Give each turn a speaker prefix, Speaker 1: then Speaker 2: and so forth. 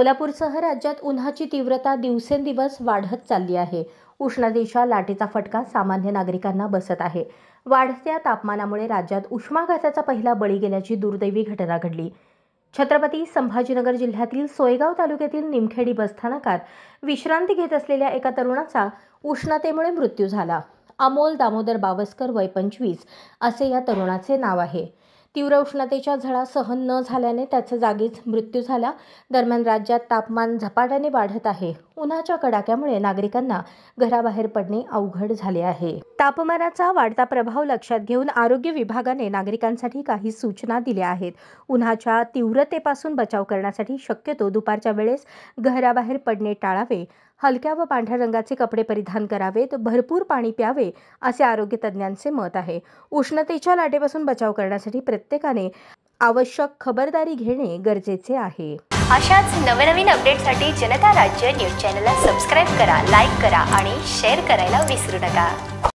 Speaker 1: सोलापूरसह राज्यात उन्हाची तीव्रता दिवसेंदिवस वाढत चालली आहे। उष्णतेच्या लाटेचा फटका सामान्य नागरिकांना बसत आहे। वाढत्या तापमानामुळे राज्यात उष्माघाताचा पहिला बळी गेल्याची दुर्दैवी घटना घडली। छत्रपती संभाजीनगर जिल्ह्यातील सोयगाव तालुक्यातील निमखेडी बसस्थानकात विश्रांती घेत असलेल्या एका तरुणाचा उष्णतेमुळे मृत्यू झाला। अमोल दामोदर बावस्कर वय 25 असे या तरुणाचे नाव आहे। तीव्र उष्णतेच्या झळा सहन न झाल्याने त्याचा जागीच मृत्यू झाला। दरम्यान राज्यात तापमान झपाट्याने वाढत आहे। उन्हाच्या कडाक्यामुळे नागरिकांना घराबाहेर पडणे अवघड झाले आहे। तापमानाचा वाढता प्रभाव लक्षात घेऊन आरोग्य विभागाने नागरिकांसाठी काही सूचना दिल्या आहेत। उन्हाच्या तीव्रतेपासून बचाव करण्यासाठी शक्यतो दुपारच्या वेळेस घराबाहेर पडणे टाळावे, हलक्या व पांढऱ्या रंगाचे कपडे परिधान करावेत, भरपूर पाणी प्यावे असे आरोग्य तज्ज्ञांचे मत आहे। उष्णतेच्या लाटेपासून बचाव करण्यासाठी प्रत्येकाने आवश्यक खबरदारी घेणे गरजेचे आहे।
Speaker 2: अशाच नवनवीन अपडेटसाठी जनता राज्य न्यूज चॅनलला सबस्क्राइब करा, लाईक करा आणि शेअर करायला विसरू नका।